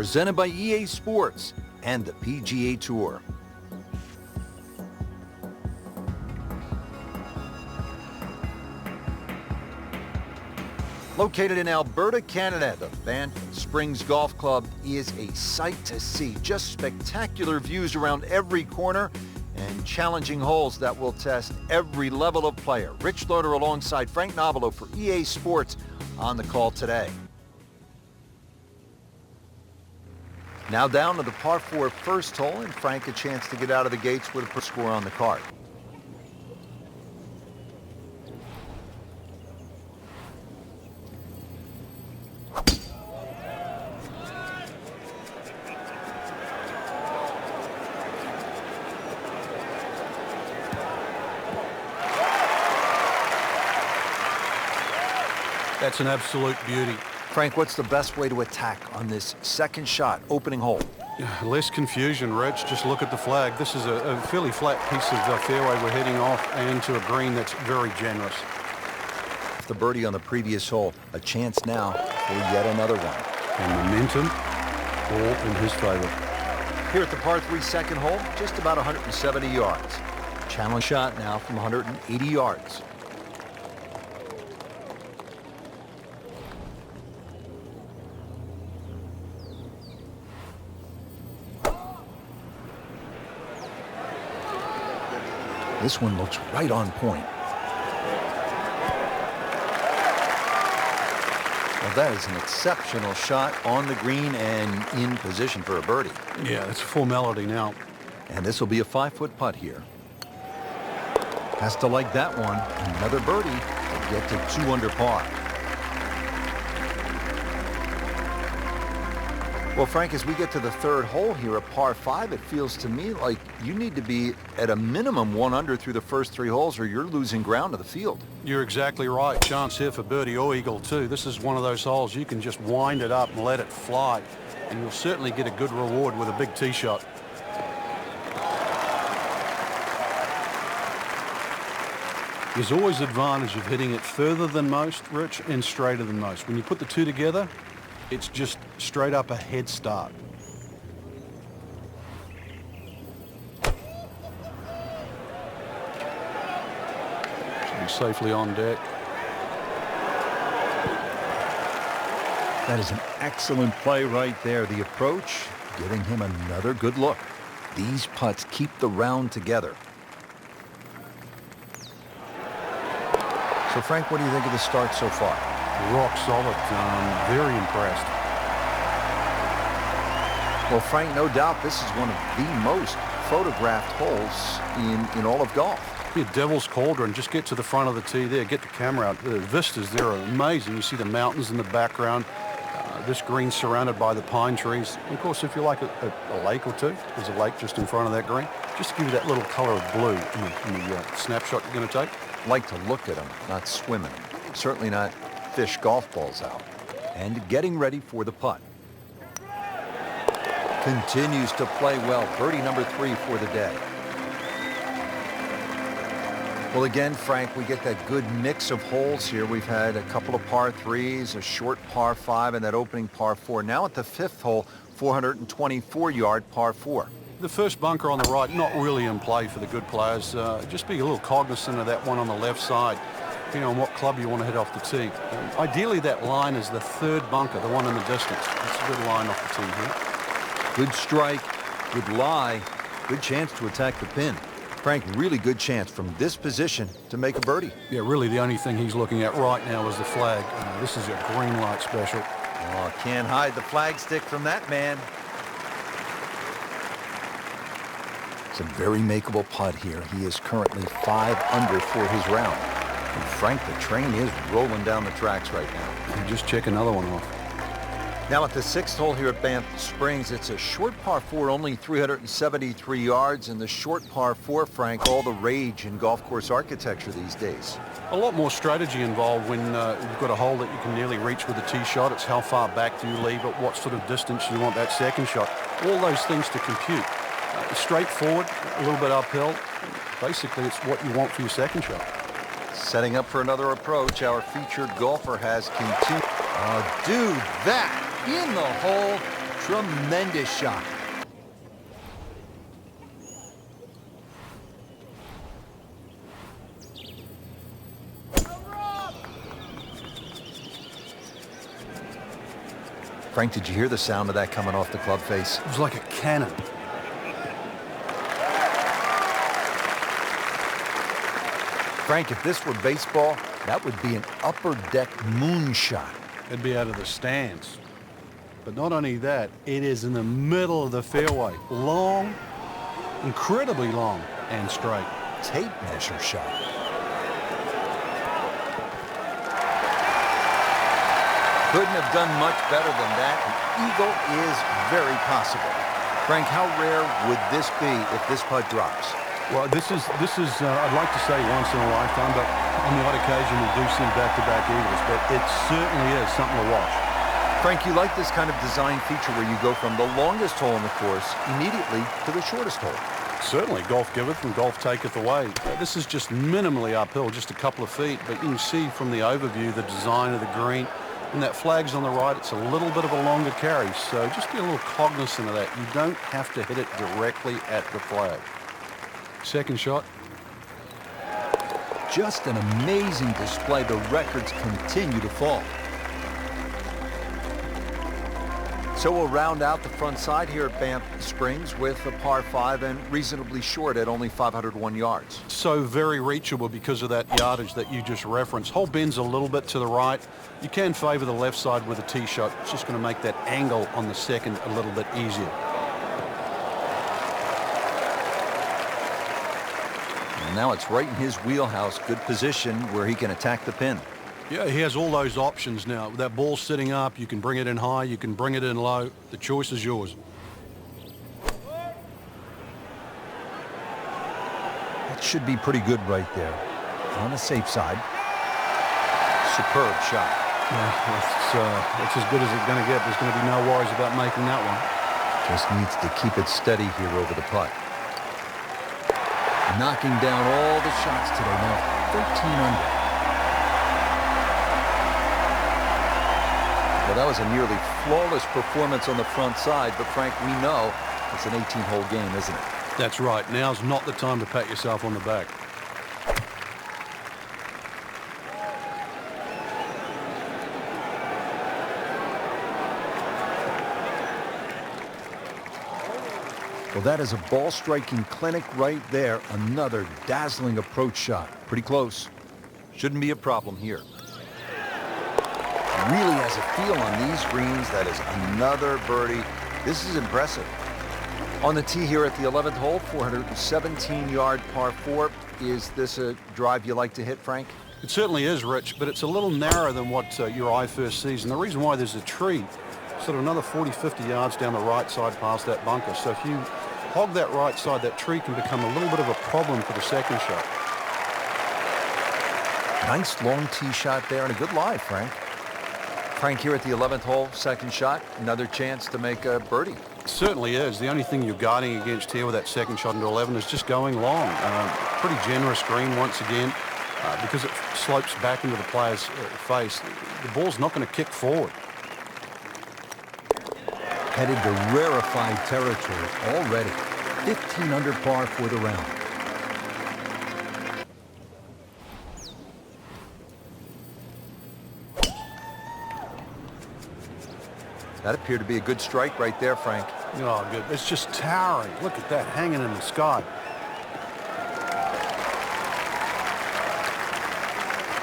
presented by EA Sports and the PGA Tour. Located in Alberta, Canada, the Banff Springs Golf Club is a sight to see. Just spectacular views around every corner and challenging holes that will test every level of player. Rich Loader alongside Frank Nobilo for EA Sports on the call today. Now down to the par 4 first hole, and Frank a chance to get out of the gates with a score on the card. That's an absolute beauty. Frank, what's the best way to attack on this second shot, opening hole? Less confusion, Rich. Just look at the flag. This is a fairly flat piece of the fairway we're heading off and to a green that's very generous. The birdie on the previous hole, a chance now for yet another one. And momentum all in his favor. Here at the par 3 second hole, just about 170 yards. Challenge shot now from 180 yards. This one looks right on point. Well, that is an exceptional shot on the green and in position for a birdie. Yeah, it's a formality now. And this will be a 5-foot putt here. Has to like that one. Another birdie to get to 2 under par. Well, Frank, as we get to the third hole here at par 5, it feels to me like you need to be at a minimum 1 under through the first 3 holes or you're losing ground to the field. You're exactly right. Chance here for birdie or eagle too. This is one of those holes you can just wind it up and let it fly, and you'll certainly get a good reward with a big tee shot. There's always advantage of hitting it further than most, Rich, and straighter than most. When you put the two together, it's just straight up a head start. Should be safely on deck. That is an excellent play right there. The approach, giving him another good look. These putts keep the round together. So, Frank, what do you think of the start so far? Rock solid. Very impressed. Well, Frank, no doubt this is one of the most photographed holes in all of golf. Yeah, Devil's Cauldron. Just get to the front of the tee there. Get the camera out. The vistas there are amazing. You see the mountains in the background. This green surrounded by the pine trees. Of course, if you like a lake or two, there's a lake just in front of that green. Just to give you that little color of blue in the snapshot you're going to take. Like to look at them, not swimming. Certainly not fish golf balls out. And getting ready for the putt. Continues to play well. Birdie number 3 for the day. Well, again, Frank, we get that good mix of holes here. We've had a couple of par 3s, a short par 5, and that opening par 4. Now at the 5th hole, 424-yard par 4. The first bunker on the right, not really in play for the good players. Just be a little cognizant of that one on the left side, depending on what club you want to hit off the tee. Ideally, that line is the 3rd bunker, the one in the distance. That's a good line off the tee here. Good strike, good lie, good chance to attack the pin. Frank, really good chance from this position to make a birdie. Yeah, really the only thing he's looking at right now is the flag. This is a green light special. Oh, can't hide the flag stick from that man. It's a very makeable putt here. He is currently 5 under for his round. And Frank, the train is rolling down the tracks right now. And just check another one off. Now at the 6th hole here at Banff Springs, it's a short par 4, only 373 yards. And the short par 4, Frank, all the rage in golf course architecture these days. A lot more strategy involved when you've got a hole that you can nearly reach with a tee shot. It's how far back do you leave it, what sort of distance you want that second shot. All those things to compute. Straightforward, a little bit uphill. Basically, it's what you want for your second shot. Setting up for another approach, our featured golfer has continued. Oh, dude, that in the hole, Tremendous shot. Frank, did you hear the sound of that coming off the club face? It was like a cannon. Frank, if this were baseball, that would be an upper deck moonshot. It'd be out of the stands. But not only that, it is in the middle of the fairway. Long, incredibly long and straight. Tape measure shot. Couldn't have done much better than that. The eagle is very possible. Frank, how rare would this be if this putt drops? Well, this is I'd like to say once in a lifetime, but on the odd occasion we do see back-to-back eagles, but it certainly is something to watch. Frank, you like this kind of design feature where you go from the longest hole in the course immediately to the shortest hole. Certainly, golf giveth and golf taketh away. This is just minimally uphill, just a couple of feet, but you can see from the overview the design of the green. And that flag's on the right, it's a little bit of a longer carry, so just be a little cognizant of that. You don't have to hit it directly at the flag. Second shot. Just an amazing display. The records continue to fall. So we'll round out the front side here at Banff Springs with a par 5 and reasonably short at only 501 yards. So very reachable because of that yardage that you just referenced. Hole bends a little bit to the right. You can favor the left side with a tee shot. It's just going to make that angle on the second a little bit easier. And now it's right in his wheelhouse. Good position where he can attack the pin. Yeah, he has all those options now. With that ball sitting up, you can bring it in high, you can bring it in low. The choice is yours. That should be pretty good right there. On the safe side. Superb shot. Yeah, it's as good as it's going to get. There's going to be no worries about making that one. Just needs to keep it steady here over the putt. Knocking down all the shots today now. 13 under. Well, that was a nearly flawless performance on the front side, but Frank, we know it's an 18-hole game, isn't it? That's right. Now's not the time to pat yourself on the back. Well, that is a ball-striking clinic right there. Another dazzling approach shot. Pretty close. Shouldn't be a problem here. Really has a feel on these greens. That is another birdie. This is impressive. On the tee here at the 11th hole, 417-yard par 4. Is this a drive you like to hit, Frank? It certainly is, Rich, but it's a little narrower than what your eye first sees. And the reason why, there's a tree sort of another 40, 50 yards down the right side past that bunker. So if you hog that right side, that tree can become a little bit of a problem for the second shot. Nice long tee shot there and a good lie, Frank. Frank here at the 11th hole, second shot, another chance to make a birdie. It certainly is. The only thing you're guarding against here with that second shot into 11 is just going long. Pretty generous green once again because it slopes back into the player's face. The ball's not going to kick forward. Headed to rarefied territory already. 15 under par for the round. That appeared to be a good strike right there, Frank. Oh, good. It's just towering. Look at that hanging in the sky.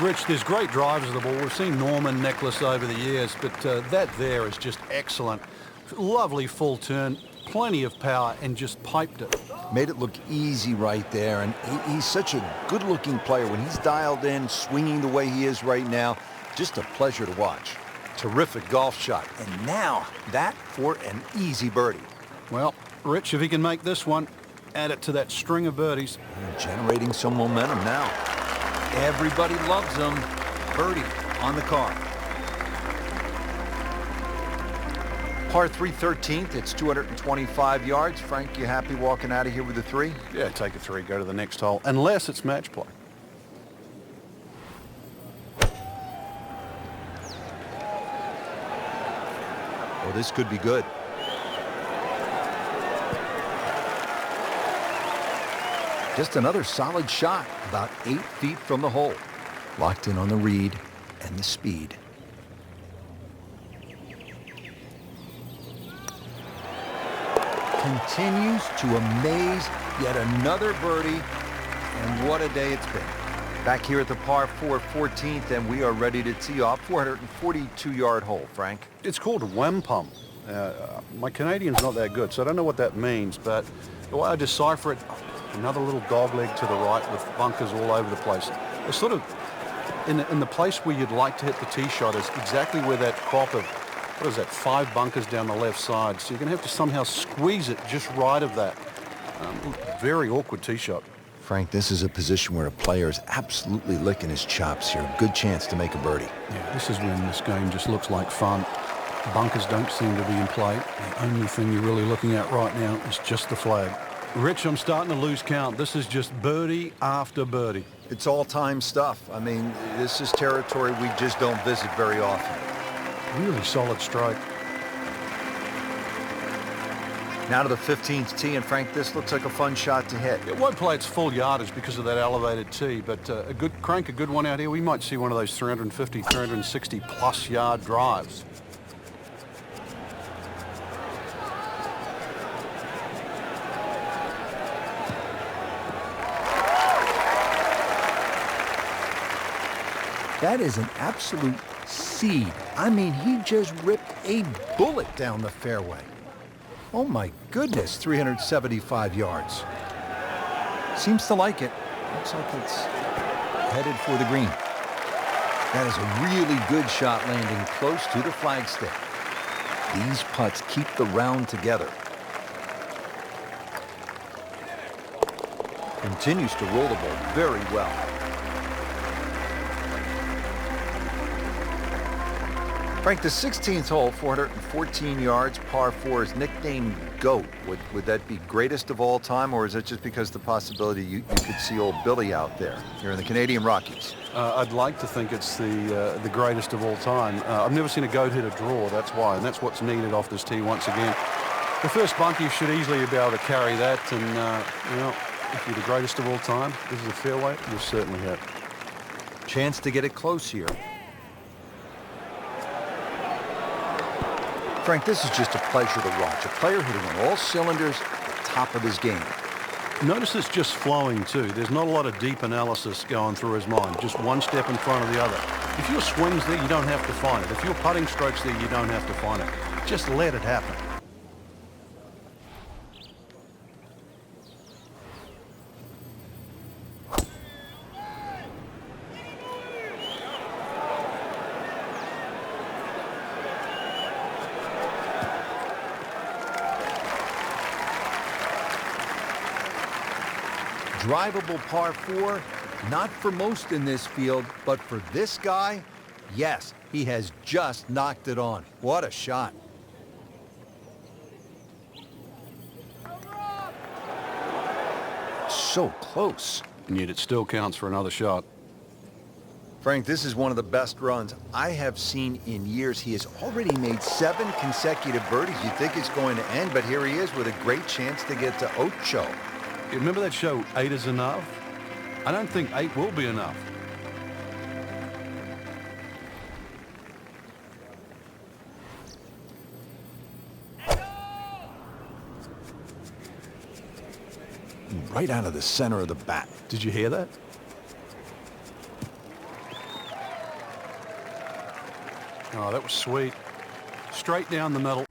Rich, there's great drivers of the ball. We've seen Norman, Nicholas over the years, but that there is just excellent. Lovely full turn, plenty of power, and just piped it. Made it look easy right there, and he's such a good-looking player. When he's dialed in, swinging the way he is right now, just a pleasure to watch. Terrific golf shot, and now that for an easy birdie. Well, Rich, if he can make this one, add it to that string of birdies. Generating some momentum now. Everybody loves him. Birdie on the card. Par 3 13th, it's 225 yards. Frank, you happy walking out of here with a 3? Yeah, take a 3, go to the next hole, unless it's match play. Oh, this could be good. Just another solid shot, about 8 feet from the hole. Locked in on the read and the speed. Continues to amaze. Yet another birdie. And what a day it's been. Back here at the par 4 14th, and we are ready to tee off. 442-yard hole, Frank. It's called wampum. My Canadian's not that good, so I don't know what that means, but the way I decipher it, another little dogleg to the right with bunkers all over the place. It's sort of in the place where you'd like to hit the tee shot is exactly where that crop of, what is that, 5 bunkers down the left side. So you're going to have to somehow squeeze it just right of that. Very awkward tee shot. Frank, this is a position where a player is absolutely licking his chops here. Good chance to make a birdie. Yeah, this is when this game just looks like fun. Bunkers don't seem to be in play. The only thing you're really looking at right now is just the flag. Rich, I'm starting to lose count. This is just birdie after birdie. It's all-time stuff. I mean, this is territory we just don't visit very often. Really solid stroke. Now to the 15th tee, and Frank, this looks like a fun shot to hit. It won't play its full yardage because of that elevated tee, but a good one out here. We might see one of those 350, 360 plus yard drives. That is an absolute seed. I mean, he just ripped a bullet down the fairway. Oh my goodness, 375 yards. Seems to like it. Looks like it's headed for the green. That is a really good shot landing close to the flagstick. These putts keep the round together. Continues to roll the ball very well. Frank, the 16th hole, 414 yards, par 4, is nicknamed GOAT. Would that be greatest of all time, or is it just because the possibility you could see old Billy out there here in the Canadian Rockies? I'd like to think it's the greatest of all time. I've never seen a GOAT hit a draw, that's why, and that's what's needed off this tee once again. The first bunkie should easily be able to carry that, and if you're the greatest of all time, this is a fairway, you'll certainly hit. Chance to get it close here. Frank, this is just a pleasure to watch. A player hitting on all cylinders at the top of his game. Notice it's just flowing too. There's not a lot of deep analysis going through his mind. Just one step in front of the other. If your swing's there, you don't have to find it. If your putting stroke's there, you don't have to find it. Just let it happen. Drivable par 4, not for most in this field, but for this guy, yes, he has just knocked it on. What a shot. So close. And yet it still counts for another shot. Frank, this is one of the best runs I have seen in years. He has already made 7 consecutive birdies. You'd think it's going to end, but here he is with a great chance to get to Ocho. You remember that show, 8 is Enough? I don't think 8 will be enough. Right out of the center of the bat. Did you hear that? Oh, that was sweet. Straight down the middle.